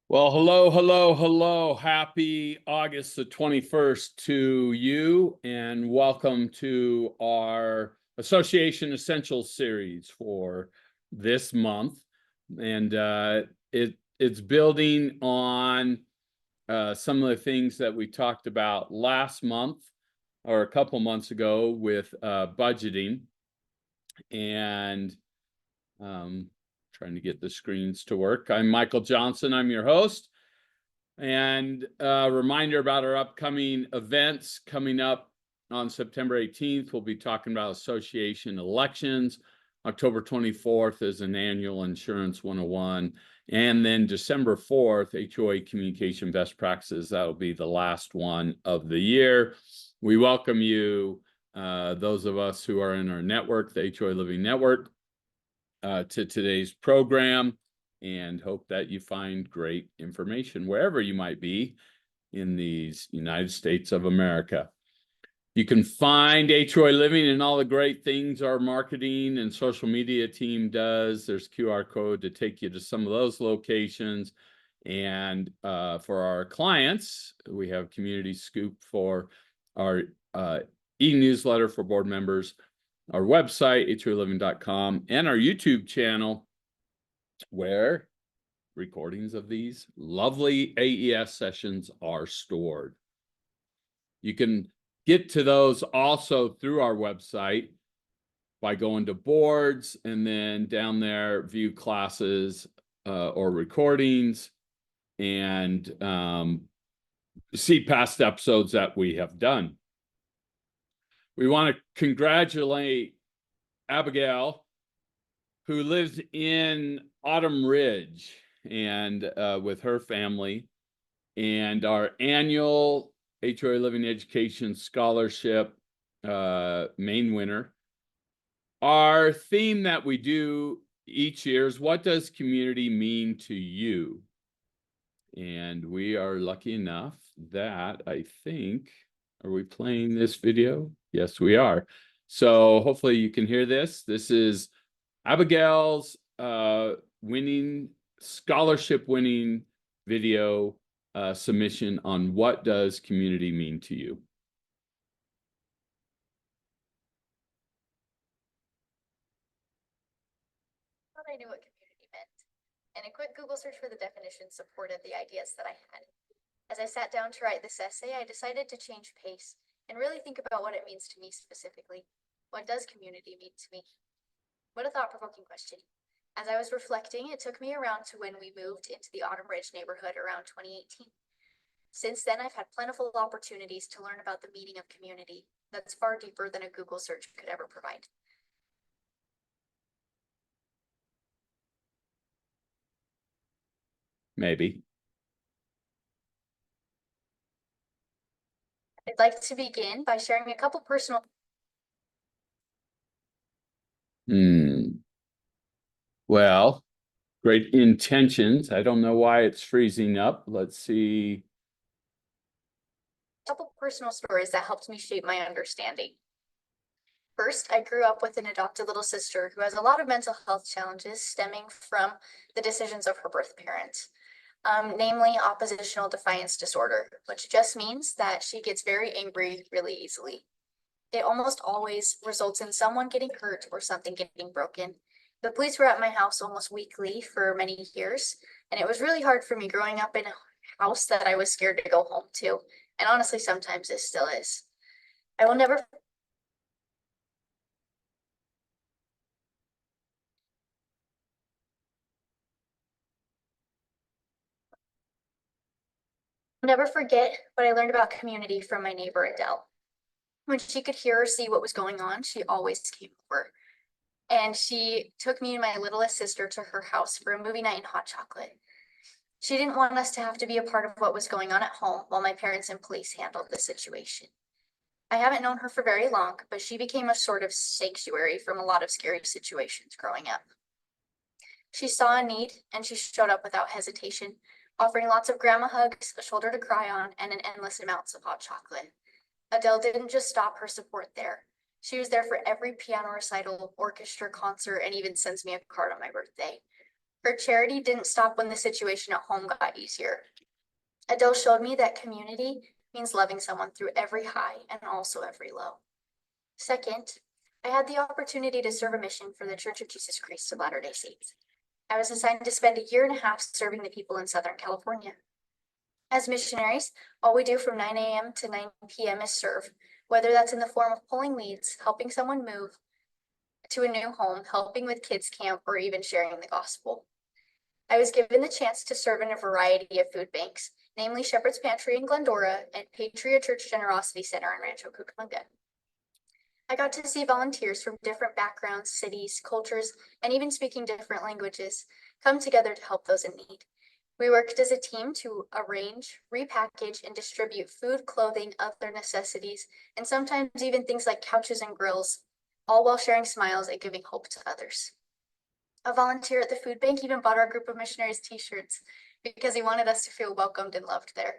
Well, hello, hello, hello. Happy August the 21st to you, and welcome to our Association Essentials series for this month. And it's building on some of the things that we talked about last month or a couple months ago with budgeting. And trying to get the screens to work. I'm Michael Johnson. I'm your host. And a reminder about our upcoming events coming up on September 18th. We'll be talking about association elections. October 24th is an annual Insurance 101. And then December 4th, HOA Communication Best Practices. That'll be the last one of the year. We welcome you, those of us who are in our network, the HOA Living Network, to today's program, and hope that you find great information wherever you might be in these United States of America. You can find HOA Living and all the great things our marketing and social media team does. There's QR code to take you to some of those locations. And for our clients, we have Community Scoop for our e-newsletter for board members, our website, HOALiving.com, and our YouTube channel, where recordings of these lovely AES sessions are stored. You can get to those also through our website by going to boards and then down there, view classes or recordings, and see past episodes that we have done. We want to congratulate Abigail, who lives in Autumn Ridge, and with her family, and our annual HOA Living Education Scholarship main winner. Our theme that we do each year is, what does community mean to you? And we are lucky enough that I think, are we playing this video? Yes, we are. So hopefully you can hear this. This is Abigail's scholarship winning video submission on what does community mean to you. I knew what community meant, and a quick Google search for the definition supported the ideas that I had. As I sat down to write this essay, I decided to change pace and really think about what it means to me specifically. What does community mean to me? What a thought-provoking question. As I was reflecting, it took me around to when we moved into the Autumn Ridge neighborhood around 2018. Since then, I've had plentiful opportunities to learn about the meaning of community that's far deeper than a Google search could ever provide. Maybe. I'd like to begin by sharing a couple personal. Well, great intentions. I don't know why it's freezing up. Let's see. Couple personal stories that helped me shape my understanding. First, I grew up with an adopted little sister who has a lot of mental health challenges stemming from the decisions of her birth parents, namely oppositional defiance disorder, which just means that she gets very angry really easily. It almost always results in someone getting hurt or something getting broken. The police were at my house almost weekly for many years, and it was really hard for me growing up in a house that I was scared to go home to, and honestly, sometimes it still is. I will never forget what I learned about community from my neighbor Adele. When she could hear or see what was going on, she always came over. And she took me and my littlest sister to her house for a movie night and hot chocolate. She didn't want us to have to be a part of what was going on at home while my parents and police handled the situation. I haven't known her for very long, but she became a sort of sanctuary from a lot of scary situations growing up. She saw a need and she showed up without hesitation, offering lots of grandma hugs, a shoulder to cry on, and an endless amounts of hot chocolate. Adele didn't just stop her support there. She was there for every piano recital, orchestra concert, and even sends me a card on my birthday. Her charity didn't stop when the situation at home got easier. Adele showed me that community means loving someone through every high and also every low. Second, I had the opportunity to serve a mission for the Church of Jesus Christ of Latter-day Saints. I was assigned to spend a year and a half serving the people in Southern California. As missionaries, all we do from 9 a.m. to 9 p.m. is serve, whether that's in the form of pulling weeds, helping someone move to a new home, helping with kids camp, or even sharing the gospel. I was given the chance to serve in a variety of food banks, namely Shepherd's Pantry in Glendora and Patriot Church Generosity Center in Rancho Cucamonga. I got to see volunteers from different backgrounds, cities, cultures, and even speaking different languages come together to help those in need. We worked as a team to arrange, repackage, and distribute food, clothing, other necessities, and sometimes even things like couches and grills, all while sharing smiles and giving hope to others. A volunteer at the food bank even bought our group of missionaries t-shirts because he wanted us to feel welcomed and loved there.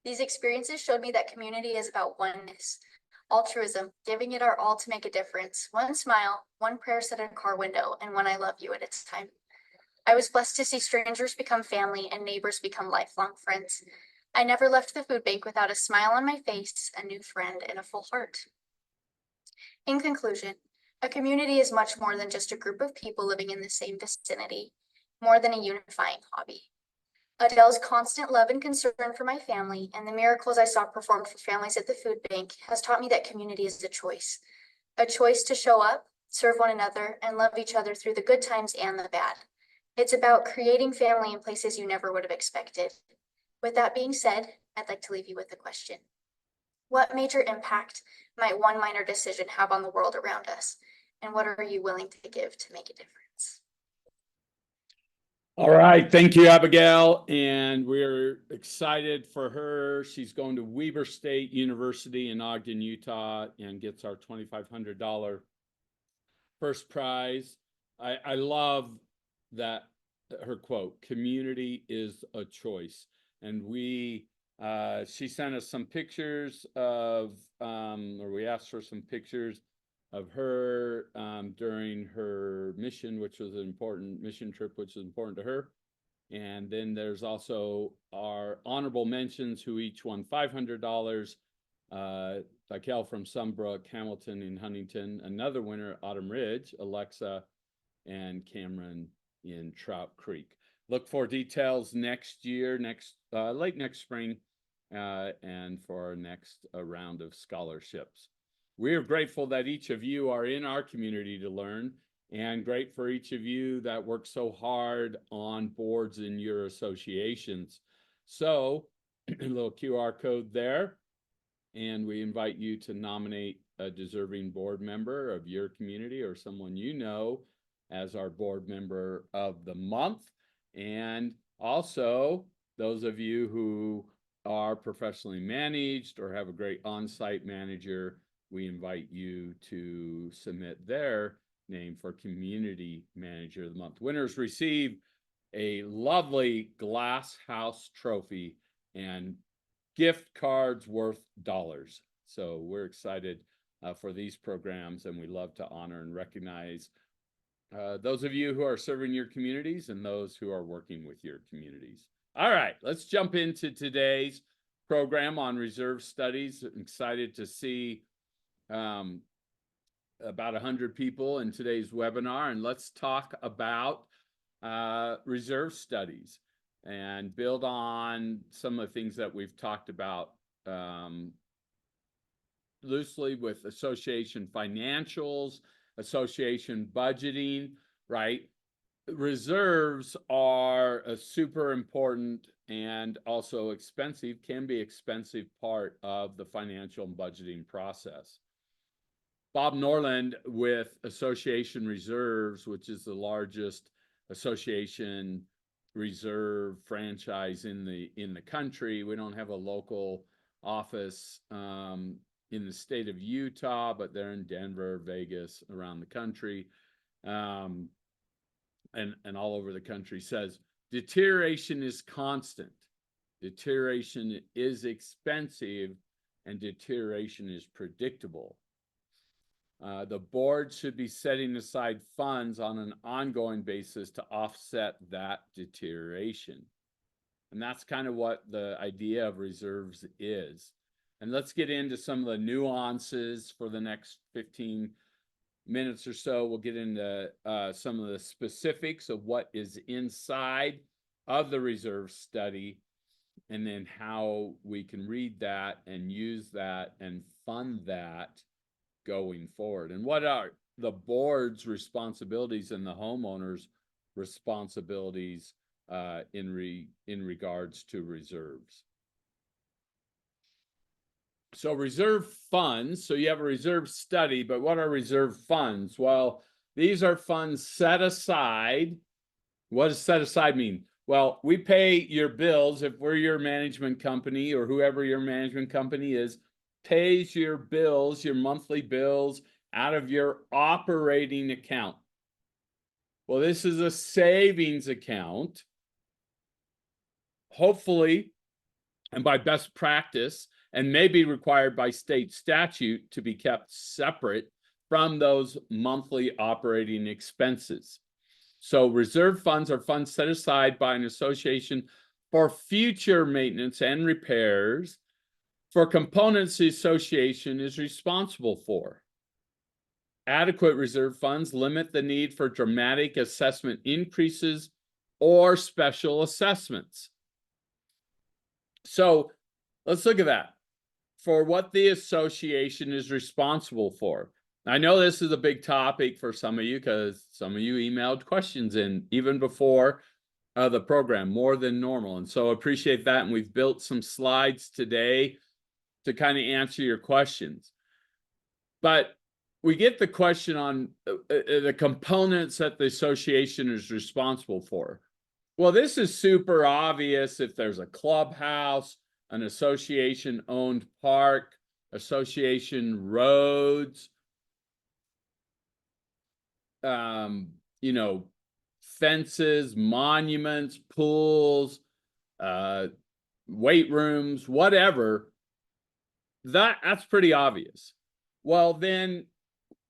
These experiences showed me that community is about oneness, altruism, giving it our all to make a difference, one smile, one prayer set in a car window, and one I love you at its time. I was blessed to see strangers become family and neighbors become lifelong friends. I never left the food bank without a smile on my face, a new friend, and a full heart. In conclusion, a community is much more than just a group of people living in the same vicinity, more than a unifying hobby. Adele's constant love and concern for my family and the miracles I saw performed for families at the food bank has taught me that community is a choice to show up, serve one another, and love each other through the good times and the bad. It's about creating family in places you never would have expected. With that being said, I'd like to leave you with a question. What major impact might one minor decision have on the world around us? And what are you willing to give to make a difference? All right. Thank you, Abigail. And we're excited for her. She's going to Weber State University in Ogden, Utah, and gets our $2,500 first prize. I love that her quote, community is a choice. And she sent us some pictures of, or we asked for some pictures of her during her mission, which was an important mission trip, which was important to her. And then there's also our honorable mentions who each won $500. Raquel from Sunbrook, Hamilton in Huntington, another winner, Autumn Ridge, Alexa, and Cameron in Trout Creek. Look for details next year, late next spring, and for our next round of scholarships. We are grateful that each of you are in our community to learn, and great for each of you that work so hard on boards in your associations. So, a little QR code there, and we invite you to nominate a deserving board member of your community or someone you know as our board member of the month. And also, those of you who are professionally managed or have a great on-site manager, we invite you to submit their name for Community Manager of the Month. Winners receive a lovely glass house trophy and gift cards worth dollars. So we're excited for these programs, and we love to honor and recognize those of you who are serving your communities and those who are working with your communities. All right, let's jump into today's program on reserve studies. I'm excited to see about 100 people in today's webinar, and let's talk about reserve studies and build on some of the things that we've talked about loosely with association financials, association budgeting, right? Reserves are a super important and also expensive, can be expensive part of the financial and budgeting process. Bob Norland with Association Reserves, which is the largest association reserve franchise in the country. We don't have a local office in the state of Utah, but they're in Denver, Vegas, around the country, and all over the country. Says deterioration is constant, deterioration is expensive, and deterioration is predictable. The board should be setting aside funds on an ongoing basis to offset that deterioration. And that's kind of what the idea of reserves is. And let's get into some of the nuances for the next 15 minutes or so. We'll get into some of the specifics of what is inside of the reserve study, and then how we can read that and use that and fund that going forward. And what are the board's responsibilities and the homeowner's responsibilities in regards to reserves. So reserve funds, so you have a reserve study, but what are reserve funds? Well, these are funds set aside. What does set aside mean? Well, we pay your bills. If we're your management company, or whoever your management company is, pays your bills, your monthly bills, out of your operating account. Well, this is a savings account. Hopefully, and by best practice, and may be required by state statute to be kept separate from those monthly operating expenses. So reserve funds are funds set aside by an association for future maintenance and repairs for components the association is responsible for. Adequate reserve funds limit the need for dramatic assessment increases or special assessments. So let's look at that. For what the association is responsible for. I know this is a big topic for some of you because some of you emailed questions in even before the program, more than normal. And so appreciate that. And we've built some slides today to kind of answer your questions. But we get the question on the components that the association is responsible for. Well, this is super obvious if there's a clubhouse, an association-owned park, association roads, you know, fences, monuments, pools, weight rooms, whatever. That's pretty obvious. Well, then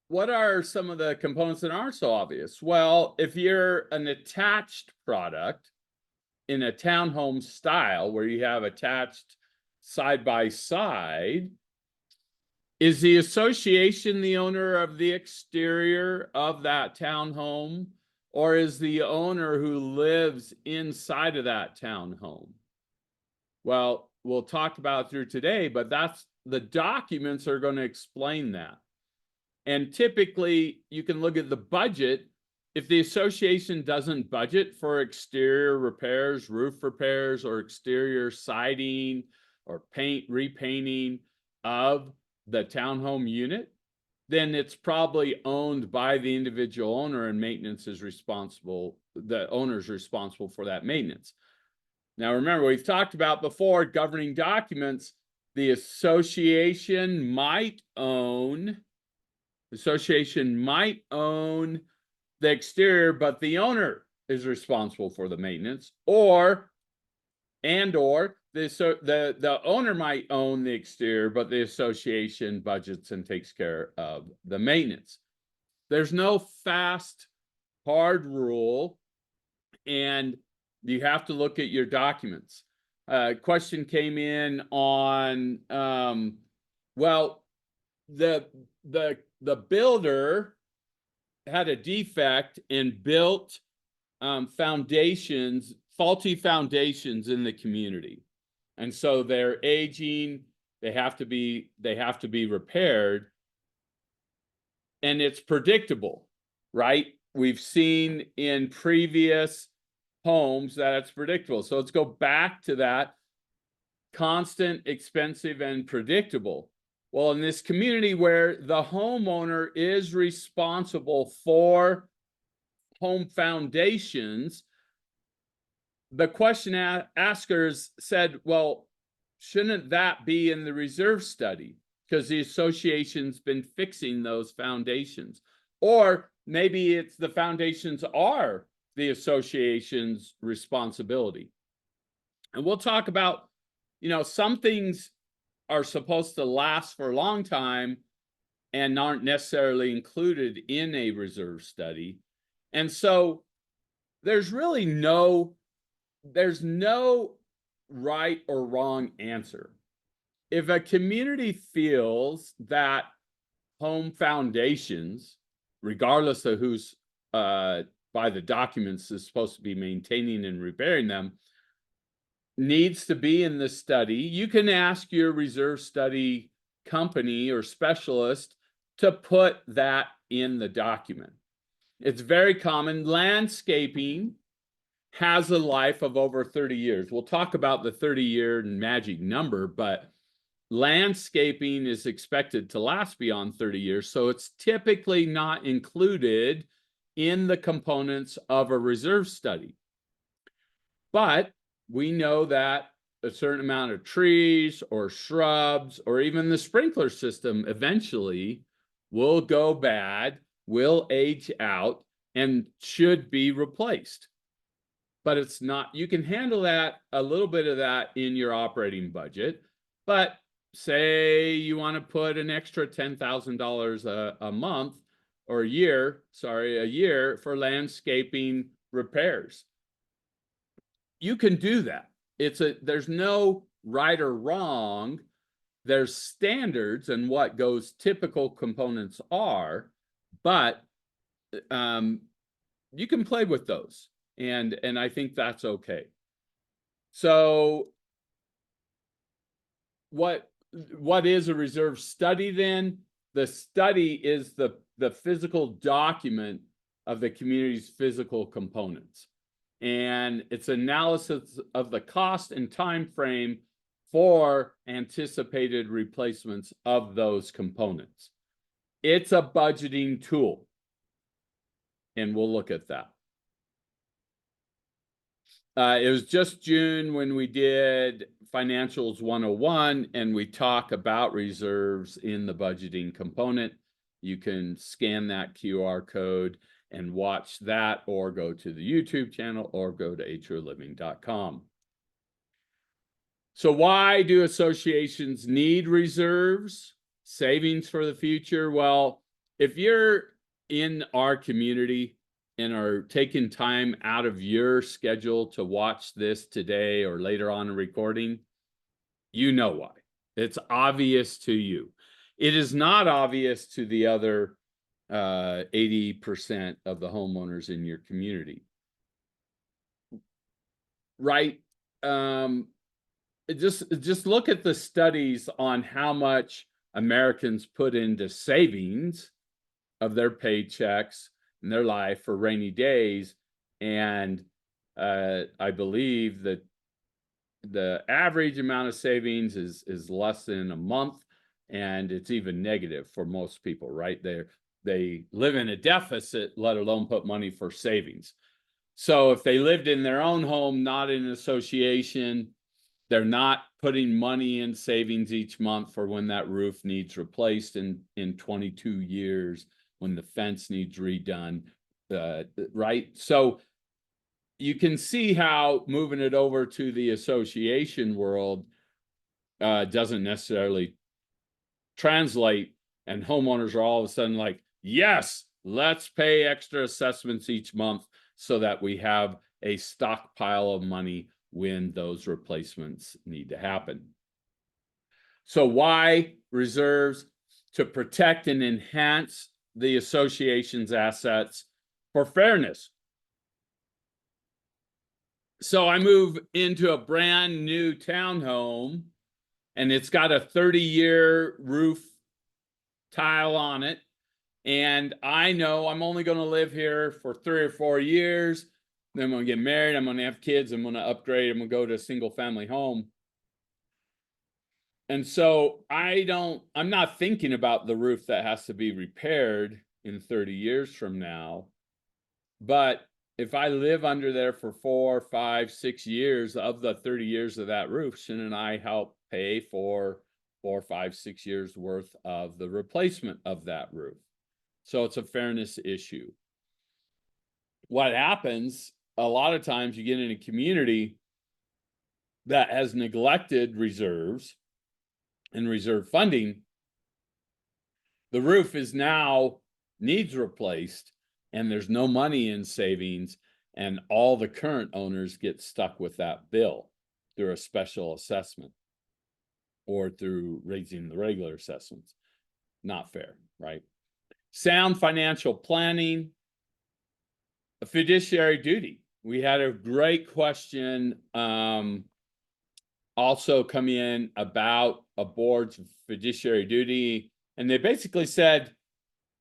what are some of the components that aren't so obvious? Well, if you're an attached product in a townhome style where you have attached side by side, is the association the owner of the exterior of that townhome, or is the owner who lives inside of that townhome? Well, we'll talk about it through today, but that's the documents are going to explain that. And typically you can look at the budget. If the association doesn't budget for exterior repairs, roof repairs, or exterior siding or paint repainting of the townhome unit, then it's probably owned by the individual owner, and maintenance is responsible. The owner's responsible for that maintenance. Now, remember, we've talked about before governing documents. The association might own the exterior, but the owner is responsible for the maintenance, or the owner might own the exterior, but the association budgets and takes care of the maintenance. There's no fast, hard rule, and you have to look at your documents. Question came in on, well, the builder had a defect and built faulty foundations in the community, and so they're aging. They have to be repaired, and it's predictable, right? We've seen in previous homes that it's predictable. So let's go back to that: constant, expensive, and predictable. Well, in this community where the homeowner is responsible for home foundations, the question askers said, well, shouldn't that be in the reserve study? Because the association's been fixing those foundations. Or maybe it's the foundations are the association's responsibility. And we'll talk about, you know, some things are supposed to last for a long time, and aren't necessarily included in a reserve study. And so there's really there's no right or wrong answer. If a community feels that home foundations, regardless of who's by the documents is supposed to be maintaining and repairing them, needs to be in the study, you can ask your reserve study company or specialist to put that in the document. It's very common. Landscaping has a life of over 30 years. We'll talk about the 30-year magic number, but landscaping is expected to last beyond 30 years. So it's typically not included in the components of a reserve study. But we know that a certain amount of trees or shrubs or even the sprinkler system eventually will go bad, will age out, and should be replaced. But it's not, you can handle that, a little bit of that in your operating budget. But say you want to put an extra $10,000 a month or a year for landscaping repairs. You can do that. There's no right or wrong. There's standards and what those typical components are, but you can play with those, and I think that's okay. So what is a reserve study then? The study is the physical document of the community's physical components, and it's analysis of the cost and time frame for anticipated replacements of those components. It's a budgeting tool, and we'll look at that. It was just June when we did Financials 101, and we talk about reserves in the budgeting component. You can scan that QR code and watch that, or go to the YouTube channel, or go to HOALiving.com. So why do associations need reserves, savings for the future? Well, if you're in our community and are taking time out of your schedule to watch this today or later on in recording, you know why. It's obvious to you. It is not obvious to the other 80% of the homeowners in your community. Right? Just look at the studies on how much Americans put into savings of their paychecks in their life for rainy days, and I believe that the average amount of savings is less than a month, and it's even negative for most people. Right there, they live in a deficit, let alone put money for savings. So if they lived in their own home, not in an association, they're not putting money in savings each month for when that roof needs replaced in 22 years, when the fence needs redone, right? So you can see how moving it over to the association world doesn't necessarily translate, and homeowners are all of a sudden like, yes, let's pay extra assessments each month so that we have a stockpile of money when those replacements need to happen. So why reserves? To protect and enhance the association's assets for fairness. So I move into a brand new townhome, and it's got a 30-year roof tile on it. And I know I'm only going to live here for 3 or 4 years. Then I'm going to get married. I'm going to have kids. I'm going to upgrade. I'm going to go to a single family home. And so I'm not thinking about the roof that has to be repaired in 30 years from now. But if I live under there for 4, 5, 6 years of the 30 years of that roof, shouldn't I help pay for 4, 5, 6 years worth of the replacement of that roof? So it's a fairness issue. What happens a lot of times, you get in a community that has neglected reserves and reserve funding, the roof is now needs replaced and there's no money in savings, and all the current owners get stuck with that bill through a special assessment or through raising the regular assessments. Not fair, right? Sound financial planning, a fiduciary duty. We had a great question also come in about a board's fiduciary duty, and they basically said,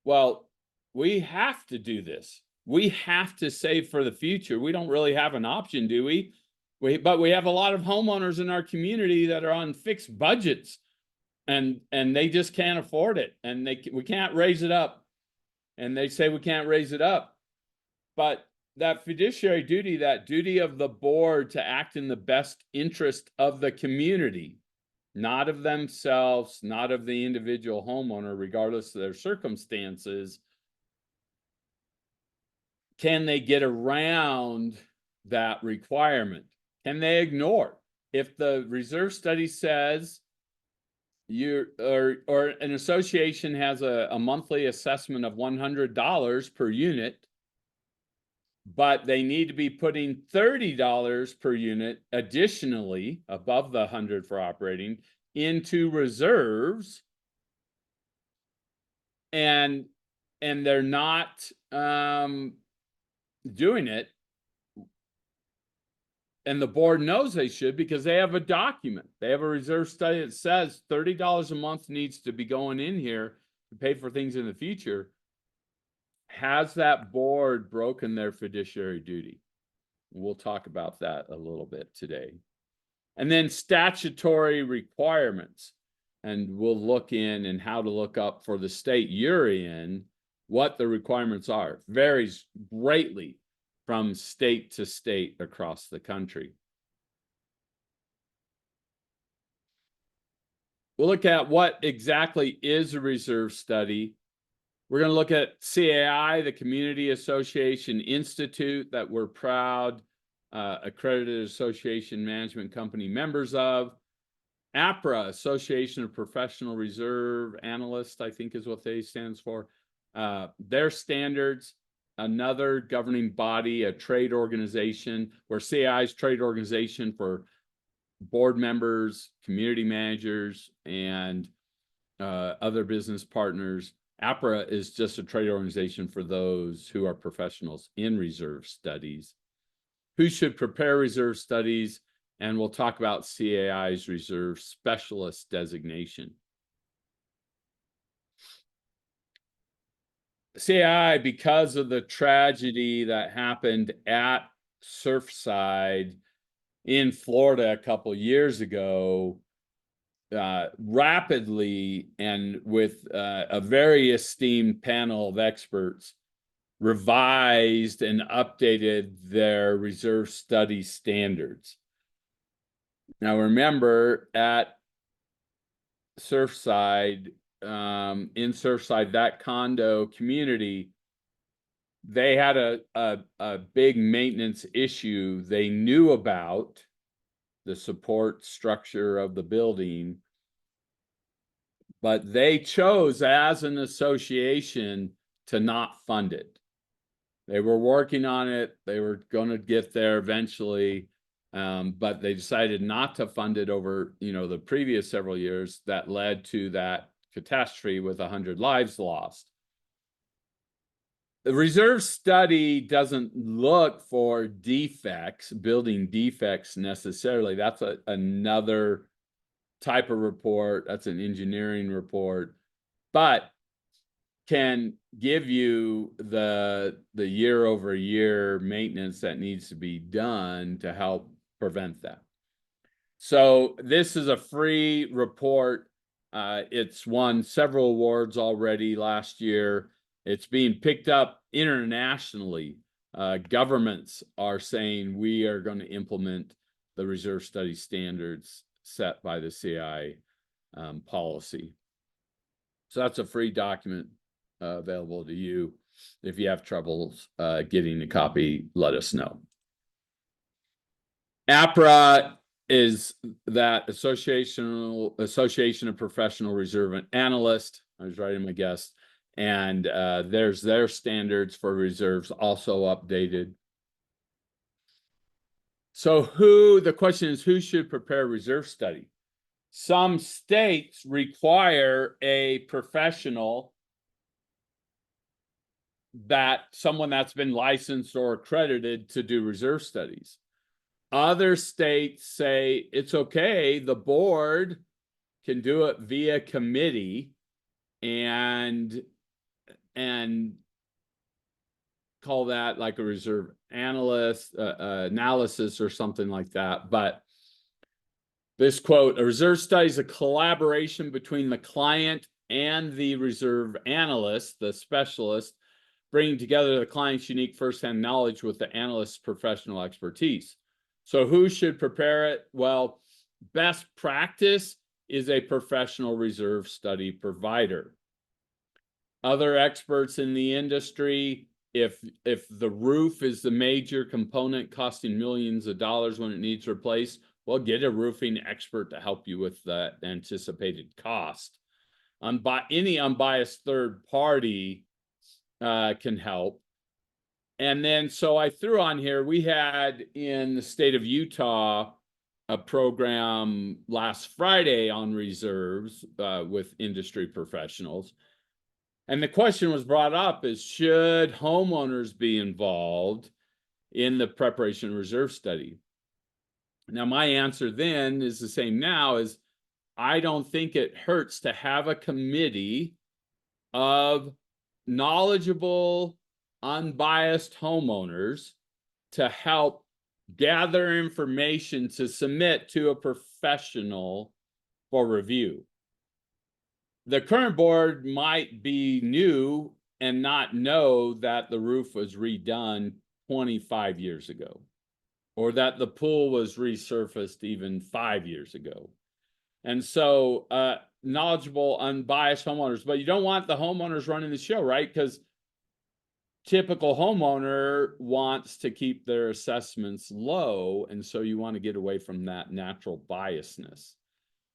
well, we have to do this. We have to save for the future. We don't really have an option, do we? But we have a lot of homeowners in our community that are on fixed budgets, and they just can't afford it, and we can't raise it up. And they say we can't raise it up. But that fiduciary duty, that duty of the board to act in the best interest of the community, not of themselves, not of the individual homeowner, regardless of their circumstances. Can they get around that requirement? Can they ignore? If the reserve study says or an association has a monthly assessment of $100 per unit, but they need to be putting $30 per unit additionally above the 100 for operating into reserves, and they're not doing it, and the board knows they should because they have a document. They have a reserve study that says $30 a month needs to be going in here to pay for things in the future. Has that board broken their fiduciary duty? We'll talk about that a little bit today. And then statutory requirements. And we'll look in and how to look up for the state you're in what the requirements are. Varies greatly from state to state across the country. We'll look at what exactly is a reserve study. We're going to look at CAI, the Community Association Institute, that we're proud accredited association management company members of. APRA, Association of Professional Reserve Analysts, I think is what they stands for. Their standards, another governing body, a trade organization, where CAI is trade organization for board members, community managers, and other business partners. APRA is just a trade organization for those who are professionals in reserve studies. Who should prepare reserve studies? And we'll talk about CAI's reserve specialist designation. CAI, because of the tragedy that happened at Surfside in Florida a couple years ago, rapidly and with a very esteemed panel of experts, revised and updated their reserve study standards. Now, remember, at Surfside, in Surfside, that condo community, they had a big maintenance issue they knew about, the support structure of the building, but they chose as an association to not fund it. They were working on it. They were going to get there eventually, but they decided not to fund it over, the previous several years. That led to that catastrophe with 100 lives lost. The reserve study doesn't look for defects, building defects necessarily. That's another type of report. That's an engineering report, but can give you the year over year maintenance that needs to be done to help prevent that. So this is a free report. It's won several awards already last year. It's being picked up internationally. Governments are saying we are going to implement the reserve study standards set by the CI policy. So that's a free document available to you. If you have troubles getting a copy, let us know. APRA is that Association of Professional Reserve Analysts. I was writing my guest. And there's their standards for reserves also updated. So the question is, who should prepare a reserve study? Some states require a professional, someone that's been licensed or accredited to do reserve studies. Other states say it's okay, the board can do it via committee and call that like a reserve analyst analysis or something like that. But this quote, a reserve study is a collaboration between the client and the reserve analyst, the specialist, bringing together the client's unique firsthand knowledge with the analyst's professional expertise. So who should prepare it? Well, best practice is a professional reserve study provider. Other experts in the industry, if the roof is the major component costing millions of dollars when it needs replaced, well, get a roofing expert to help you with that anticipated cost. Any unbiased third party can help. And then, so I threw on here, we had in the state of Utah a program last Friday on reserves with industry professionals. And the question was brought up is, should homeowners be involved in the preparation of reserve study? Now, my answer then is the same now, is I don't think it hurts to have a committee of knowledgeable, unbiased homeowners to help gather information to submit to a professional for review. The current board might be new and not know that the roof was redone 25 years ago, or that the pool was resurfaced even 5 years ago. And so knowledgeable, unbiased homeowners, but you don't want the homeowners running the show, right? Because typical homeowner wants to keep their assessments low, and so you want to get away from that natural biasness.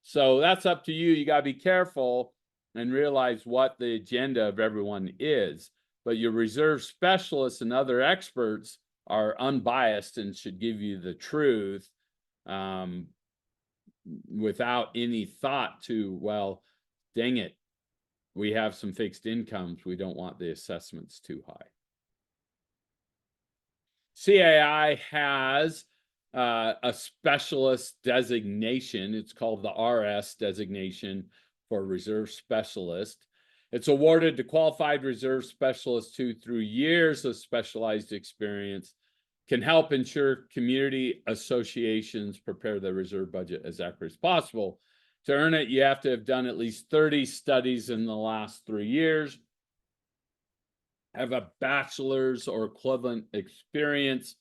So that's up to you. You got to be careful and realize what the agenda of everyone is. But your reserve specialists and other experts are unbiased and should give you the truth without any thought to, well, dang it, we have some fixed incomes, we don't want the assessments too high. CAI has a specialist designation. It's called the RS designation for reserve specialist. It's awarded to qualified reserve specialists who, through years of specialized experience, can help ensure community associations prepare their reserve budget as accurate as possible. To earn it, you have to have done at least 30 studies in the last 3 years, have a bachelor's or equivalent experience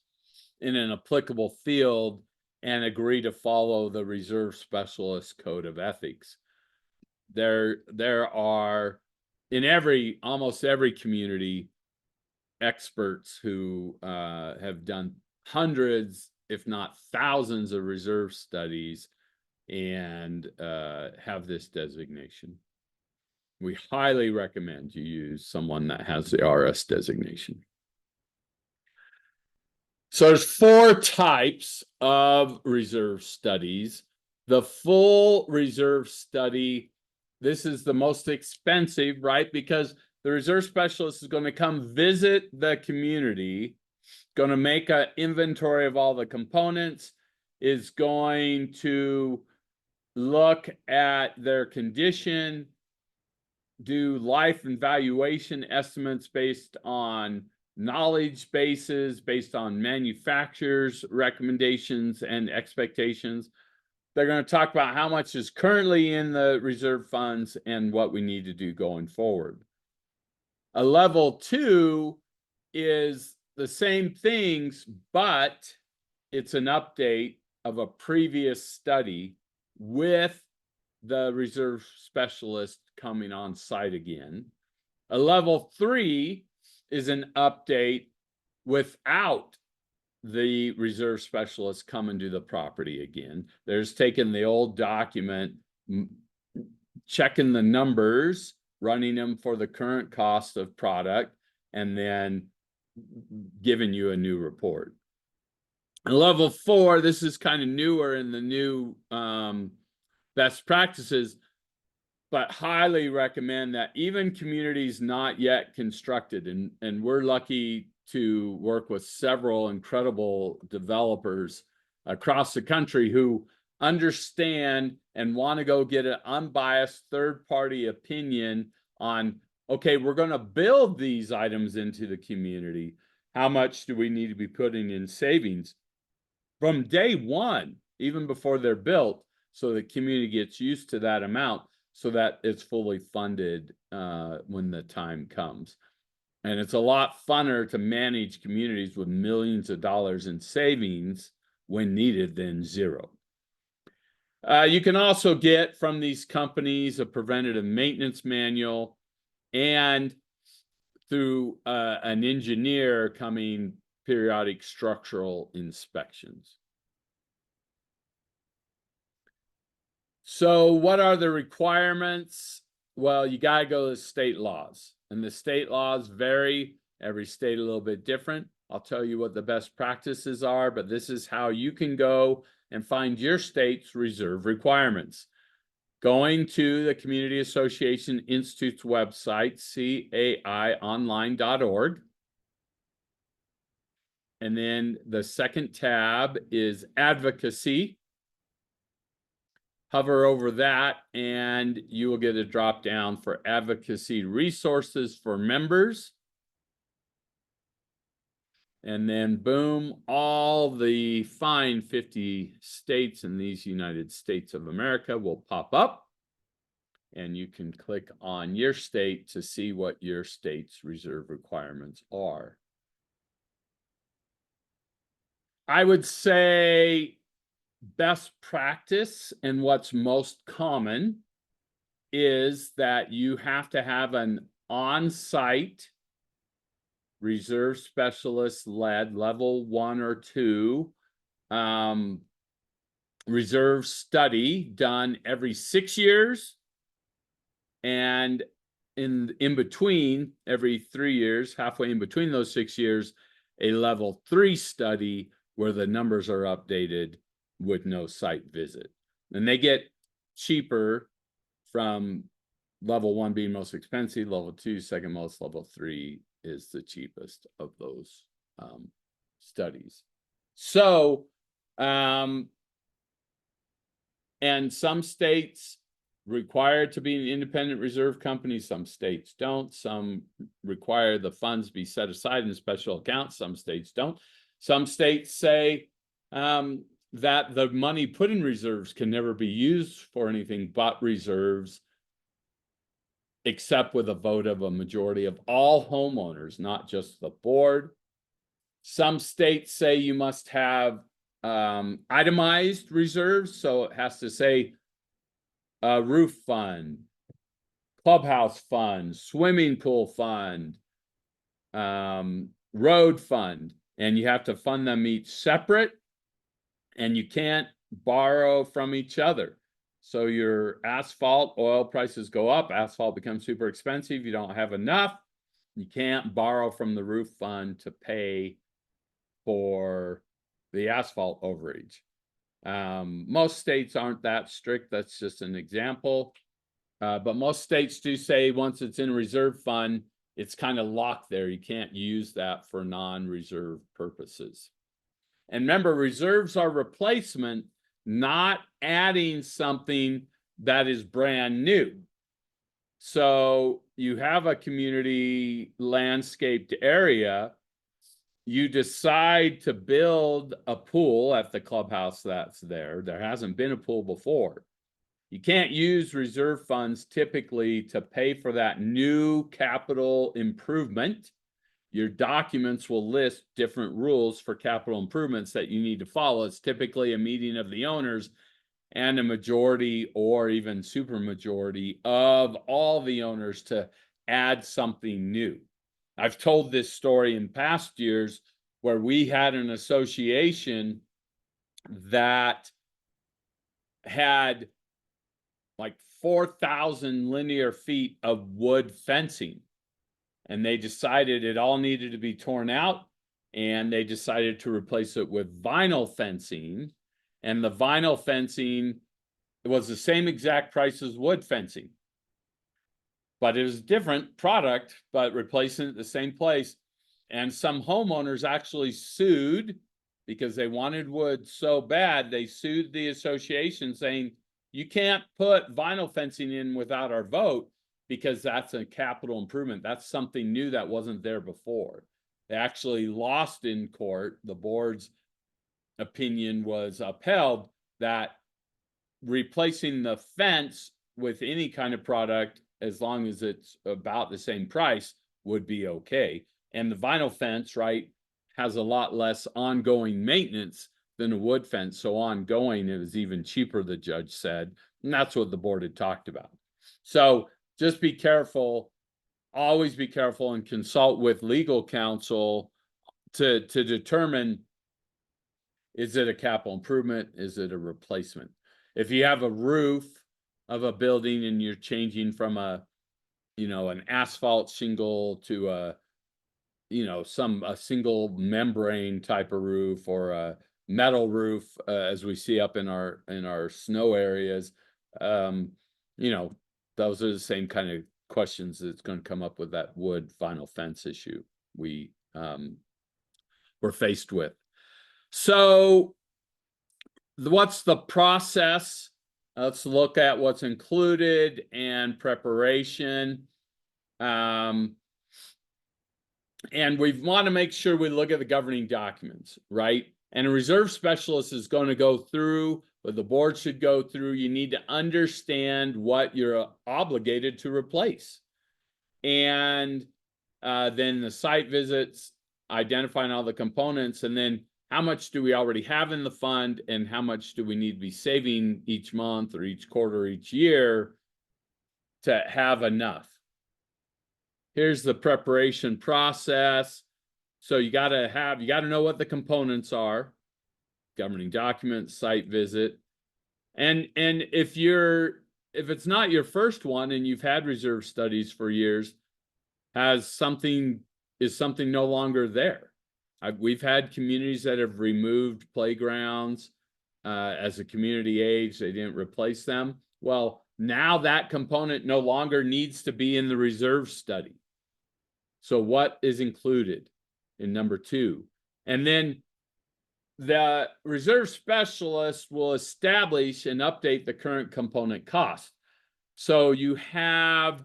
in an applicable field, and agree to follow the reserve specialist code of ethics. There are in almost every community experts who have done hundreds, if not thousands, of reserve studies and have this designation. We highly recommend you use someone that has the RS designation. So there's 4 types of reserve studies. The full reserve study, this is the most expensive, right? Because the reserve specialist is going to come visit the community, going to make an inventory of all the components, is going to look at their condition, do life and valuation estimates based on knowledge bases, based on manufacturers' recommendations and expectations. They're going to talk about how much is currently in the reserve funds and what we need to do going forward. A level 2 is the same things, but it's an update of a previous study with the reserve specialist coming on site again. A level 3 is an update without the reserve specialist coming to the property again. There's taking the old document, checking the numbers running them for the current cost of product, and then giving you a new report. And level 4, this is kind of newer in the new best practices, but highly recommend that even communities not yet constructed, and we're lucky to work with several incredible developers across the country who understand and want to go get an unbiased third-party opinion on, okay, we're going to build these items into the community. How much do we need to be putting in savings from day one, even before they're built, so the community gets used to that amount, so that it's fully funded when the time comes. And it's a lot funner to manage communities with millions of dollars in savings when needed than zero. You can also get from these companies a preventative maintenance manual, and through an engineer coming periodic structural inspections. So what are the requirements? Well, you got to go to state laws, and the state laws vary. Every state a little bit different. I'll tell you what the best practices are, but this is how you can go and find your state's reserve requirements. Going to the Community Association Institute's website, caionline.org. And then the second tab is advocacy. Hover over that and you will get a drop down for advocacy resources for members. And then boom, all the fine 50 states in these United States of America will pop up. And you can click on your state to see what your state's reserve requirements are. I would say best practice and what's most common is that you have to have an on-site reserve specialist led level 1 or 2 reserve study done every 6 years, and in between every 3 years, halfway in between those 6 years, a level 3 study where the numbers are updated with no site visit. And they get cheaper from level 1 being most expensive, level 2 second most, level 3 is the cheapest of those studies. So, and some states require it to be an independent reserve company, some states don't. Some require the funds be set aside in special accounts, some states don't. Some states say that the money put in reserves can never be used for anything but reserves, except with a vote of a majority of all homeowners, not just the board. Some states say you must have itemized reserves, so it has to say roof fund, clubhouse fund, swimming pool fund, road fund, and you have to fund them each separate, and you can't borrow from each other. So your asphalt, oil prices go up, asphalt becomes super expensive, you don't have enough, you can't borrow from the roof fund to pay for the asphalt overage. Most states aren't that strict, that's just an example. But most states do say once it's in a reserve fund, it's kind of locked there. You can't use that for non-reserve purposes. And remember, reserves are replacement, not adding something that is brand new. So you have a community landscaped area, you decide to build a pool at the clubhouse that's there. There hasn't been a pool before. You can't use reserve funds typically to pay for that new capital improvement. Your documents will list different rules for capital improvements that you need to follow. It's typically a meeting of the owners and a majority or even supermajority of all the owners to add something new. I've told this story in past years where we had an association that had like 4,000 linear feet of wood fencing. And they decided it all needed to be torn out, and they decided to replace it with vinyl fencing. And the vinyl fencing was the same exact price as wood fencing, but it was a different product, but replacing it at the same place. And some homeowners actually sued because they wanted wood so bad. They sued the association saying, you can't put vinyl fencing in without our vote, because that's a capital improvement. That's something new that wasn't there before. They actually lost in court. The board's opinion was upheld that replacing the fence with any kind of product, as long as it's about the same price, would be okay. And the vinyl fence, right, has a lot less ongoing maintenance than a wood fence. So ongoing, it was even cheaper, the judge said. And that's what the board had talked about. So just be careful, always be careful, and consult with legal counsel to determine, is it a capital improvement? Is it a replacement? If you have a roof of a building and you're changing from an asphalt shingle to a single membrane type of roof, or a metal roof, as we see up in our snow areas, those are the same kind of questions that's going to come up with that wood vinyl fence issue we're faced with. So what's the process? Let's look at what's included and preparation. And we want to make sure we look at the governing documents, right? And a reserve specialist is going to go through, but the board should go through. You need to understand what you're obligated to replace. And then the site visits, identifying all the components, and then how much do we already have in the fund, and how much do we need to be saving each month or each quarter, each year to have enough. Here's the preparation process. So you got to know what the components are: governing documents, site visit. And if it's not your first one and you've had reserve studies for years, is something no longer there? We've had communities that have removed playgrounds as a community age. They didn't replace them. Well, now that component no longer needs to be in the reserve study. So what is included in number 2? And then the reserve specialist will establish and update the current component cost. So you have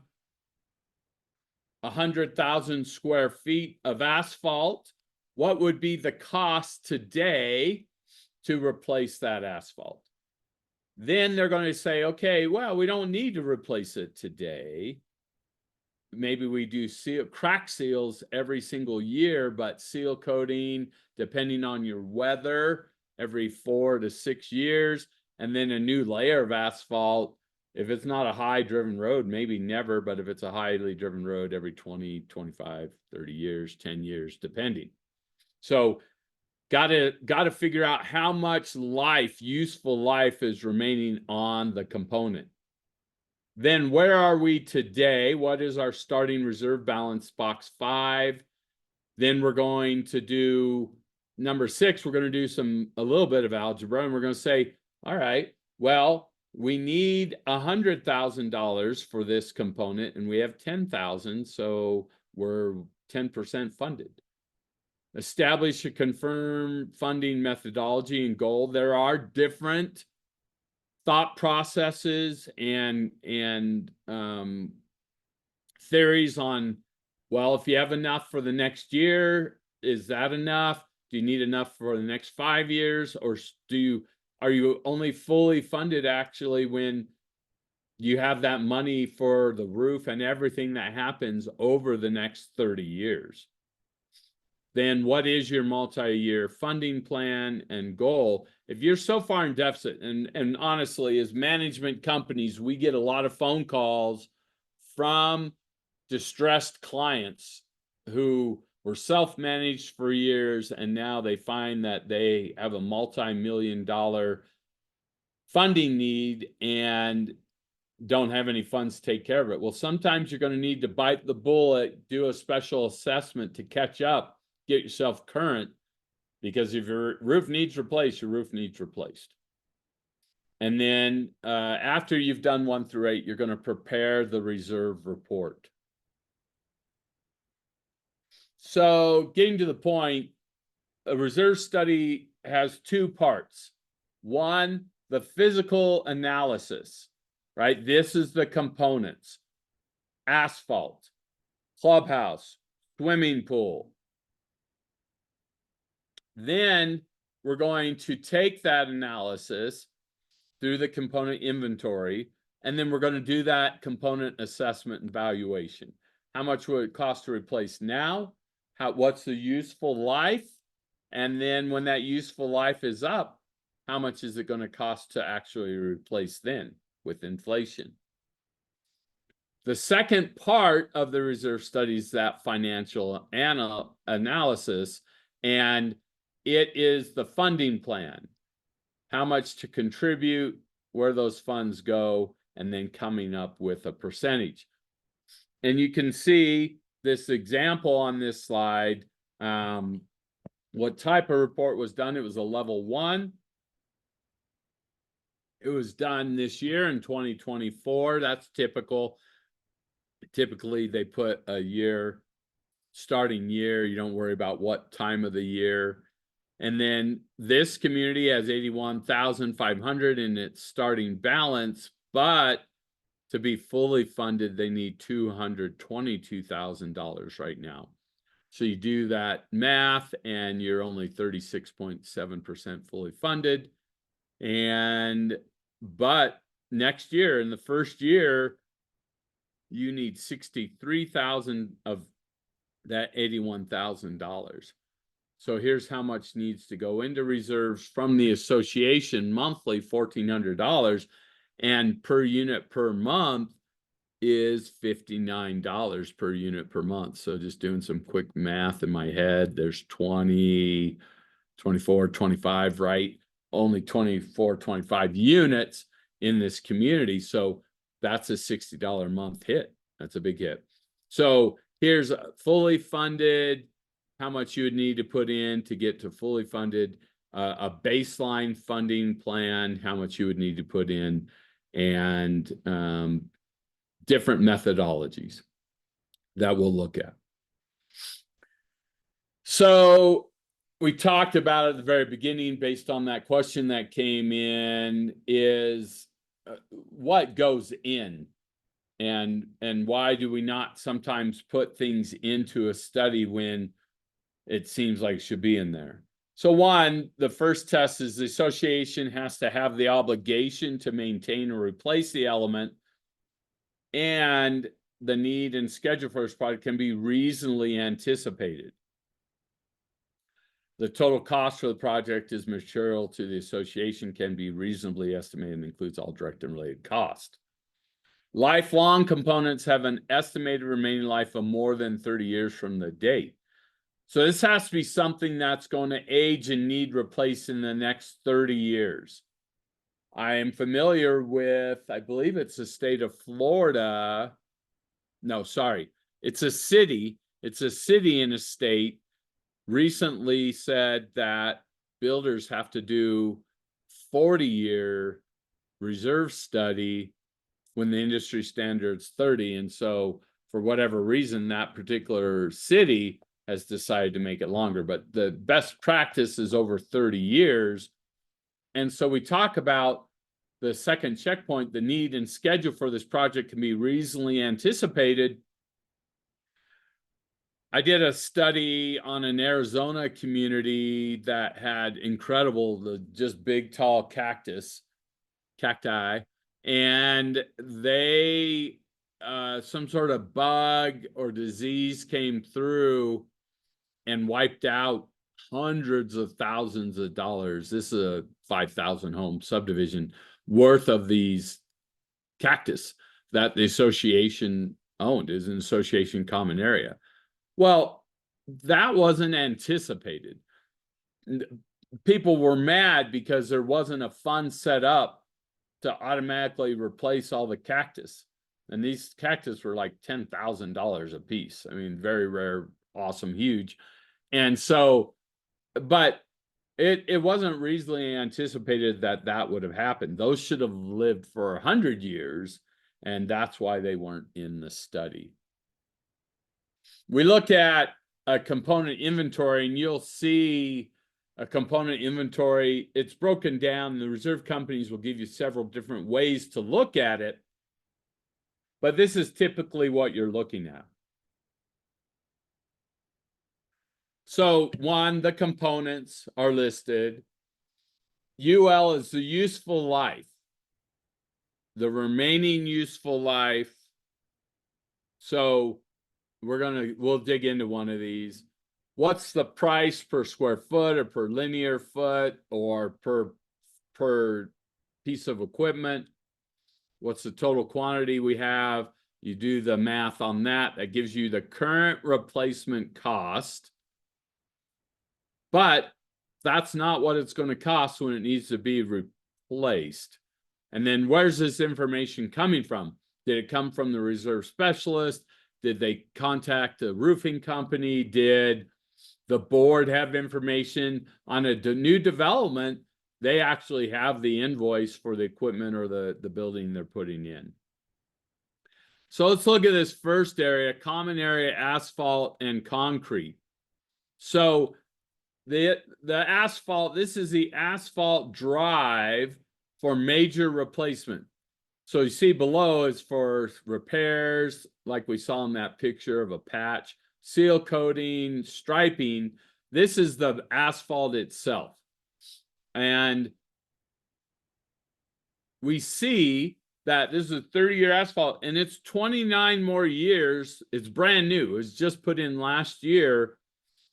100,000 square feet of asphalt. What would be the cost today to replace that asphalt? Then they're going to say, okay, well, we don't need to replace it today. Maybe we do crack seals every single year, but seal coating, depending on your weather, every 4 to 6 years, and then a new layer of asphalt. If it's not a high driven road, maybe never, but if it's a highly driven road, every 20, 25, 30 years, 10 years, depending. So got to figure out how much useful life is remaining on the component. Then where are we today? What is our starting reserve balance, box 5? Then we're going to do number 6. We're going to do a little bit of algebra, and we're going to say, all right, well, we need $100,000 for this component, and we have 10,000, so we're 10% funded. Establish a confirmed funding methodology and goal. There are different thought processes and theories on, well, if you have enough for the next year, is that enough? Do you need enough for the next 5 years? Or are you only fully funded actually when you have that money for the roof and everything that happens over the next 30 years? Then what is your multi-year funding plan and goal? If you're so far in deficit, and honestly, as management companies, we get a lot of phone calls from distressed clients who were self-managed for years, and now they find that they have a multi-million-dollar funding need, and don't have any funds to take care of it. Well, sometimes you're going to need to bite the bullet, do a special assessment to catch up, get yourself current, because if your roof needs replaced, your roof needs replaced. And then after you've done 1 through 8, you're going to prepare the reserve report. So getting to the point, a reserve study has 2 parts. One, the physical analysis, right? This is the components: asphalt, clubhouse, swimming pool. Then we're going to take that analysis through the component inventory, and then we're going to do that component assessment and valuation. How much would it cost to replace now? What's the useful life? And then when that useful life is up, how much is it going to cost to actually replace then with inflation? The second part of the reserve study is that financial analysis, and it is the funding plan. How much to contribute, where those funds go, and then coming up with a percentage. And you can see this example on this slide. What type of report was done? It was a level 1. It was done this year in 2024. That's typical. Typically, they put a year, starting year. You don't worry about what time of the year. And then this community has 81,500 in its starting balance, but to be fully funded, they need $222,000 right now. So you do that math, and you're only 36.7% fully funded. But next year, in the first year, you need 63,000 of that $81,000. So here's how much needs to go into reserves from the association monthly, $1,400, and per unit per month is $59 per unit per month. So just doing some quick math in my head, there's 20, 24, 25, right? Only 24, 25 units in this community. So that's a $60 a month hit. That's a big hit. So here's a fully funded, how much you would need to put in to get to fully funded, a baseline funding plan, how much you would need to put in, and different methodologies that we'll look at. So we talked about at the very beginning, based on that question that came in, is what goes in, and why do we not sometimes put things into a study when it seems like it should be in there? So one, the first test is the association has to have the obligation to maintain or replace the element, and the need and schedule for this project can be reasonably anticipated. The total cost for the project is material to the association, can be reasonably estimated, and includes all direct and related costs. Lifelong components have an estimated remaining life of more than 30 years from the date. So this has to be something that's going to age and need replaced in the next 30 years. I am familiar with, I believe it's the state of Florida. No, sorry. It's a city in a state recently said that builders have to do 40-year reserve study when the industry standard's 30. And so for whatever reason, that particular city has decided to make it longer, but the best practice is over 30 years. And so we talk about the second checkpoint, the need and schedule for this project can be reasonably anticipated. I did a study on an Arizona community that had incredible, just big, tall cacti, and they, some sort of bug or disease came through and wiped out hundreds of thousands of dollars. This is a 5,000 home subdivision worth of these cactus that the association owned. Is an association common area. Well, that wasn't anticipated. People were mad because there wasn't a fund set up to automatically replace all the cactus. And these cactus were like $10,000 a piece. I mean, very rare, awesome, huge. And so, but it wasn't reasonably anticipated that that would have happened. Those should have lived for 100 years, and that's why they weren't in the study. We look at a component inventory, and you'll see a component inventory. It's broken down. The reserve companies will give you several different ways to look at it, but this is typically what you're looking at. So one, the components are listed. UL is the useful life, the remaining useful life. So we'll dig into one of these. What's the price per square foot or per linear foot or per piece of equipment? What's the total quantity we have? You do the math on that. That gives you the current replacement cost. But that's not what it's going to cost when it needs to be replaced. And then where's this information coming from? Did it come from the reserve specialist? Did they contact a roofing company? Did the board have information on a new development? They actually have the invoice for the equipment or the building they're putting in. So let's look at this first area, common area, asphalt and concrete. So the asphalt, this is the asphalt drive for major replacement. So you see below is for repairs, like we saw in that picture of a patch, seal coating, striping. This is the asphalt itself. And we see that this is a 30-year asphalt, and it's 29 more years. It's brand new. It was just put in last year.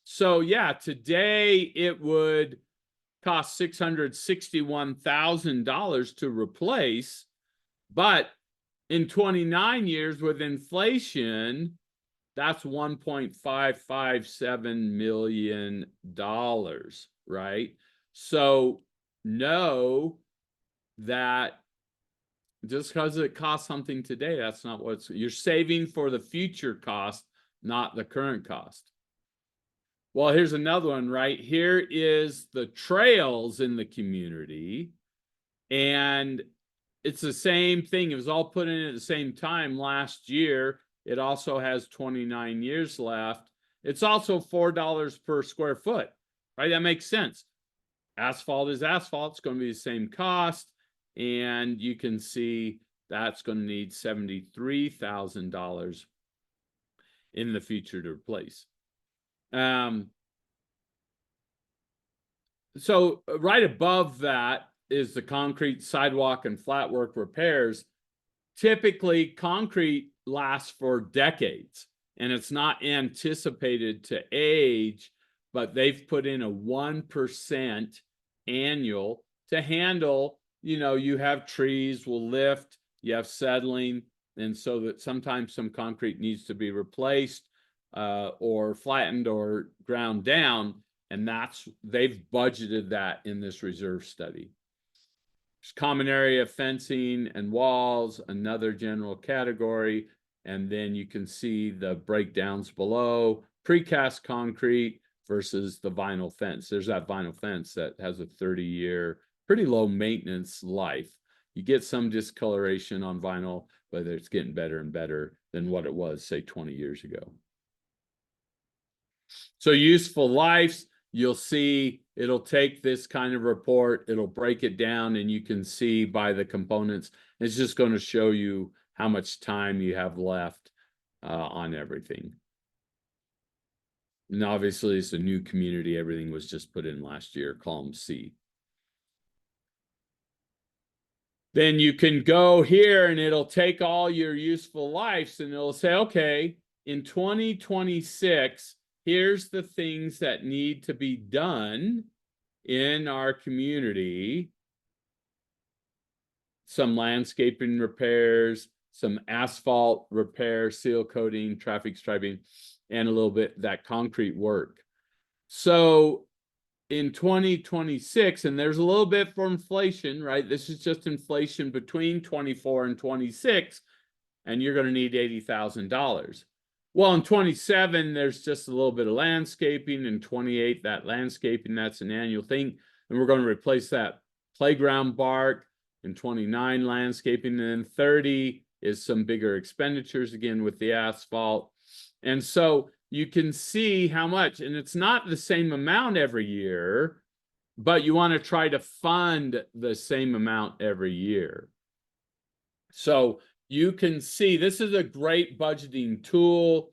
So yeah, today it would cost $661,000 to replace, but in 29 years with inflation, that's $1.557 million, right? So know that just because it costs something today, that's not what's, you're saving for the future cost, not the current cost. Well, here's another one, right? Here is the trails in the community. And it's the same thing. It was all put in at the same time last year. It also has 29 years left. It's also $4 per square foot, right? That makes sense. Asphalt is asphalt. It's going to be the same cost. And you can see that's going to need $73,000 in the future to replace. So right above that is the concrete, sidewalk, and flatwork repairs. Typically, concrete lasts for decades, and it's not anticipated to age, but they've put in a 1% annual to handle, you have trees will lift, you have settling, and so that sometimes some concrete needs to be replaced or flattened or ground down, and they've budgeted that in this reserve study. There's common area fencing and walls, another general category, and then you can see the breakdowns below. Precast concrete versus the vinyl fence. There's that vinyl fence that has a 30-year, pretty low maintenance life. You get some discoloration on vinyl, but it's getting better and better than what it was, say, 20 years ago. So useful lives, you'll see it'll take this kind of report, it'll break it down, and you can see by the components. It's just going to show you how much time you have left on everything. And obviously, it's a new community. Everything was just put in last year, column C. Then you can go here and it'll take all your useful lives and it'll say, okay, in 2026, here's the things that need to be done in our community. Some landscaping repairs, some asphalt repair, seal coating, traffic striping, and a little bit that concrete work. So in 2026, and there's a little bit for inflation, right? This is just inflation between 24 and 26, and you're going to need $80,000. Well, in 27, there's just a little bit of landscaping. In 28, that landscaping, that's an annual thing. And we're going to replace that playground bark. In 29, landscaping. And then 30 is some bigger expenditures again with the asphalt. And so you can see how much, and it's not the same amount every year, but you want to try to fund the same amount every year. So you can see this is a great budgeting tool.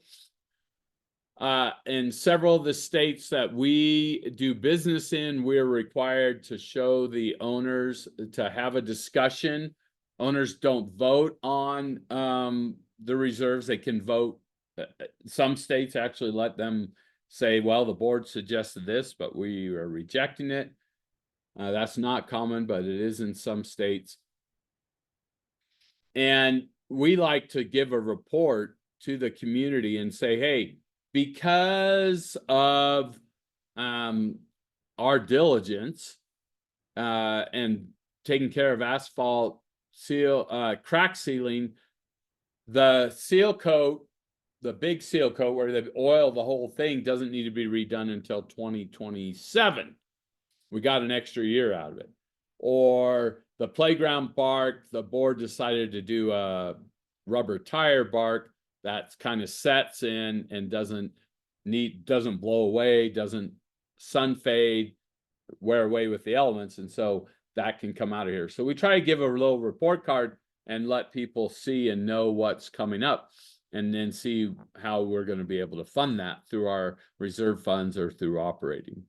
In several of the states that we do business in, we're required to show the owners to have a discussion. Owners don't vote on the reserves. They can vote. Some states actually let them say, well, the board suggested this, but we are rejecting it. That's not common, but it is in some states. And we like to give a report to the community and say, hey, because of our diligence and taking care of asphalt crack sealing, the seal coat, the big seal coat where they oil the whole thing doesn't need to be redone until 2027. We got an extra year out of it. Or the playground bark, the board decided to do a rubber tire bark that kind of sets in and doesn't blow away, doesn't sun fade, wear away with the elements, and so that can come out of here. So we try to give a little report card and let people see and know what's coming up, and then see how we're going to be able to fund that through our reserve funds or through operating.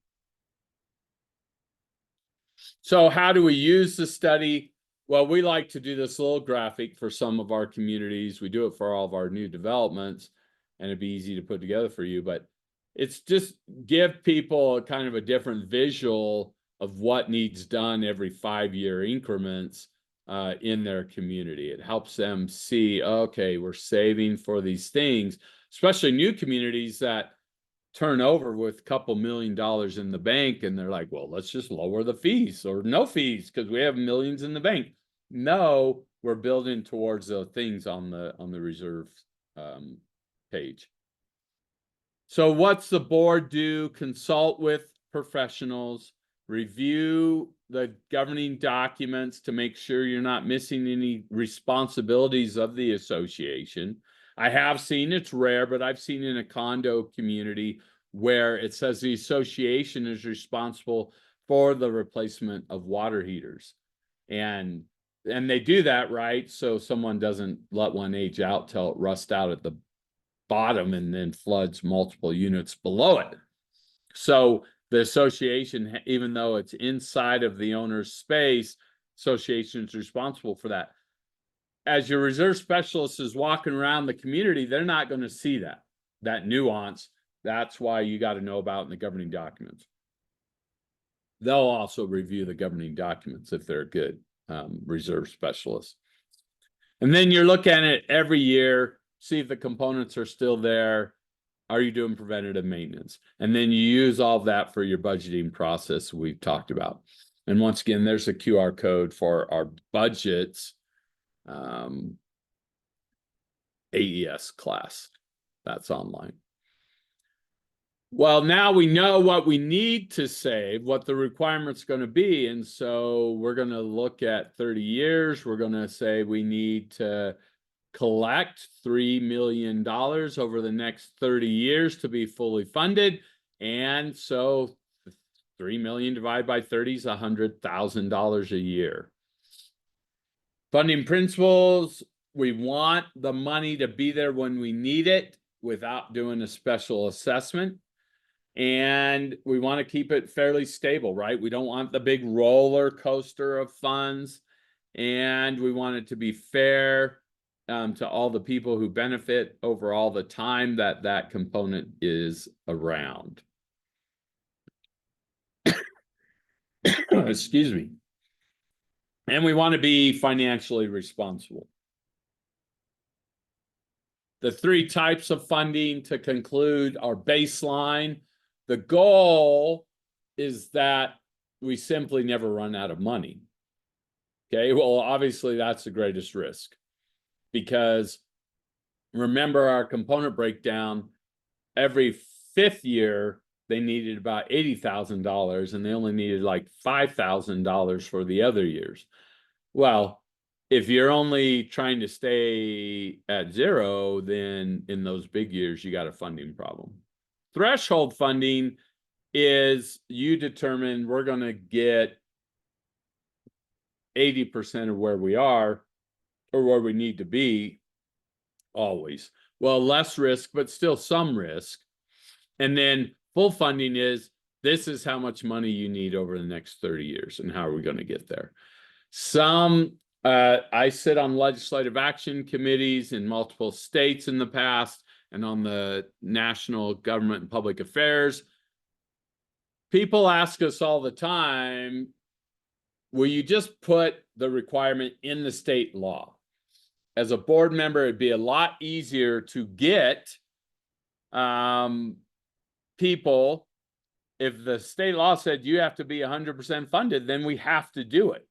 So how do we use the study? Well, we like to do this little graphic for some of our communities. We do it for all of our new developments, and it'd be easy to put together for you, but it's just give people kind of a different visual of what needs done every 5-year increments in their community. It helps them see, okay, we're saving for these things, especially new communities that turn over with a couple $1 million in the bank, and they're like, well, let's just lower the fees or no fees because we have millions in the bank. No, we're building towards the things on the reserve page. So what's the board do? Consult with professionals, review the governing documents to make sure you're not missing any responsibilities of the association. I have seen, it's rare, but I've seen in a condo community where it says the association is responsible for the replacement of water heaters. And they do that, right? So someone doesn't let one age out till it rusts out at the bottom and then floods multiple units below it. So the association, even though it's inside of the owner's space, association is responsible for that. As your reserve specialist is walking around the community, they're not going to see that nuance. That's why you got to know about in the governing documents. They'll also review the governing documents if they're good reserve specialists. And then you're looking at it every year, see if the components are still there. Are you doing preventative maintenance? And then you use all of that for your budgeting process we've talked about. And once again, there's a QR code for our budgets AES class. That's online. Well, now we know what we need to save, what the requirement's going to be. And so we're going to look at 30 years. We're going to say we need to collect $3 million over the next 30 years to be fully funded. And so 3 million divided by 30 is $100,000 a year. Funding principles, we want the money to be there when we need it without doing a special assessment. And we want to keep it fairly stable, right? We don't want the big roller coaster of funds. And we want it to be fair to all the people who benefit over all the time that component is around. Excuse me. And we want to be financially responsible. The 3 types of funding to conclude are baseline. The goal is that we simply never run out of money. Okay, well, obviously that's the greatest risk, because remember our component breakdown, every fifth year they needed about $80,000 and they only needed like $5,000 for the other years. Well, if you're only trying to stay at zero, then in those big years, you got a funding problem. Threshold funding is you determine we're going to get 80% of where we are or where we need to be always. Well, less risk, but still some risk. And then full funding is, this is how much money you need over the next 30 years and how are we going to get there. I sit on legislative action committees in multiple states in the past and on the National Government and Public Affairs. People ask us all the time, will you just put the requirement in the state law? As a board member, it'd be a lot easier to get people. If the state law said you have to be 100% funded, then we have to do it.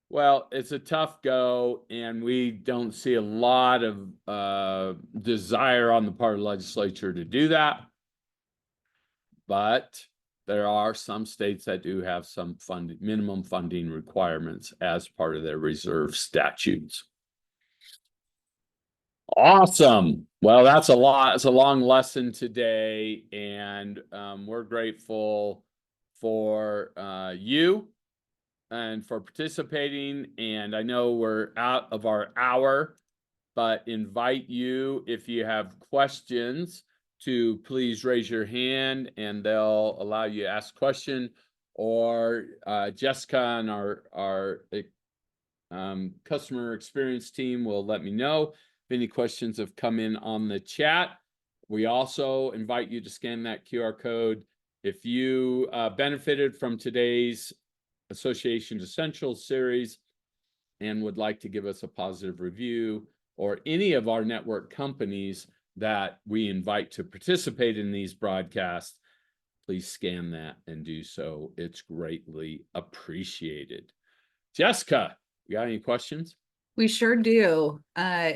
Well, it's a tough go, and we don't see a lot of desire on the part of the legislature to do that. But there are some states that do have some minimum funding requirements as part of their reserve statutes. Awesome. Well, that's a lot. It's a long lesson today, and we're grateful for you and for participating. And I know we're out of our hour, but invite you, if you have questions, to please raise your hand and they'll allow you to ask a question, or Jessica and our customer experience team will let me know if any questions have come in on the chat. We also invite you to scan that QR code. If you benefited from today's Association Essentials series and would like to give us a positive review, or any of our network companies that we invite to participate in these broadcasts, please scan that and do so. It's greatly appreciated. Jessica, you got any questions? We sure do.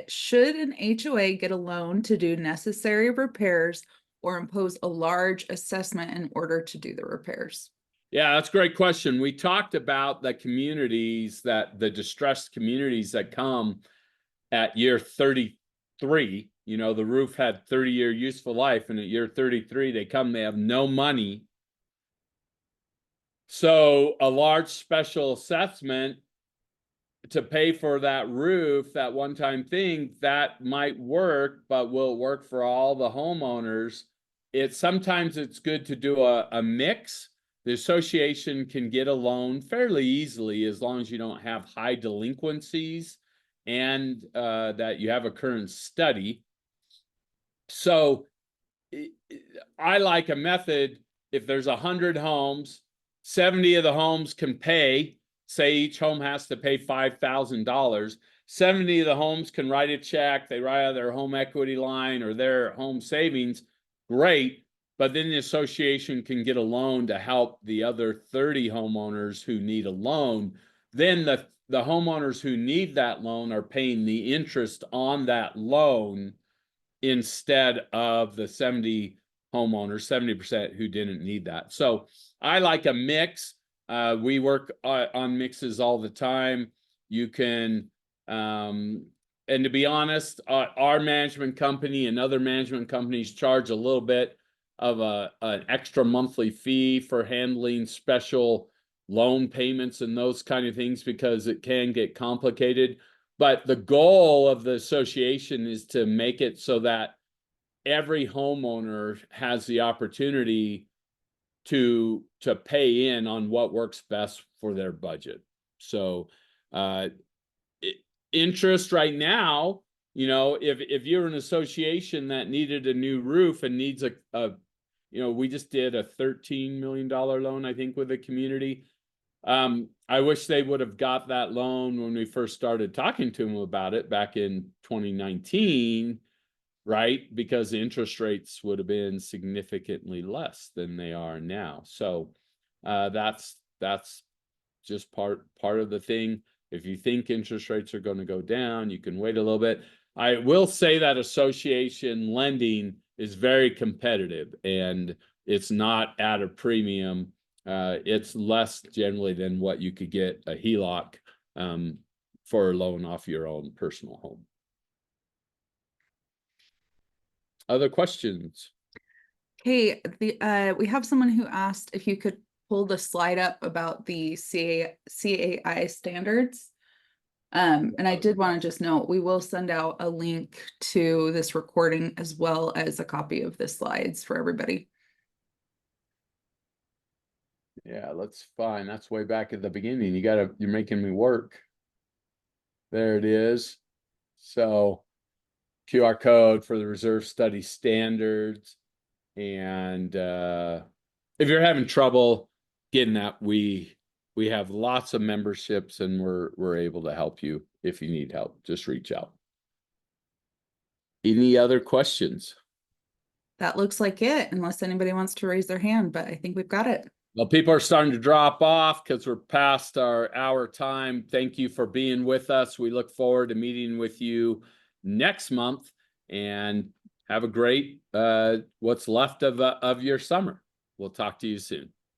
Should an HOA get a loan to do necessary repairs or impose a large assessment in order to do the repairs? Yeah, that's a great question. We talked about the communities, the distressed communities that come at year 33. You know, the roof had 30-year useful life, and at year 33, they have no money. So a large special assessment to pay for that roof, that one-time thing, that might work, but will it work for all the homeowners? Sometimes it's good to do a mix. The association can get a loan fairly easily as long as you don't have high delinquencies and that you have a current study. So I like a method. If there's 100 homes, 70 of the homes can pay. Say each home has to pay $5,000. 70 of the homes can write a check. They write out their home equity line or their home savings. Great. But then the association can get a loan to help the other 30 homeowners who need a loan. Then the homeowners who need that loan are paying the interest on that loan instead of the 70 homeowners, 70% who didn't need that. So I like a mix. We work on mixes all the time. You can, and to be honest, our management company and other management companies charge a little bit of an extra monthly fee for handling special loan payments and those kind of things, because it can get complicated. But the goal of the association is to make it so that every homeowner has the opportunity to pay in on what works best for their budget. So interest right now, you know, if you're an association that needed a new roof and needs we just did a $13 million loan, I think, with a community. I wish they would have got that loan when we first started talking to them about it back in 2019, right? Because the interest rates would have been significantly less than they are now. So that's just part of the thing. If you think interest rates are going to go down, you can wait a little bit. I will say that association lending is very competitive, and it's not at a premium. It's less generally than what you could get a HELOC for a loan off your own personal home. Other questions? Okay, we have someone who asked if you could pull the slide up about the CAI standards. And I did want to just note, we will send out a link to this recording as well as a copy of the slides for everybody. Yeah, let's find. That's way back at the beginning. You're making me work. There it is. So QR code for the Reserve Study standards. And if you're having trouble getting that, we have lots of memberships, and we're able to help you. If you need help, just reach out. Any other questions? That looks like it, unless anybody wants to raise their hand, but I think we've got it. Well, people are starting to drop off because we're past our hour time. Thank you for being with us. We look forward to meeting with you next month, and have a great what's left of your summer. We'll talk to you soon.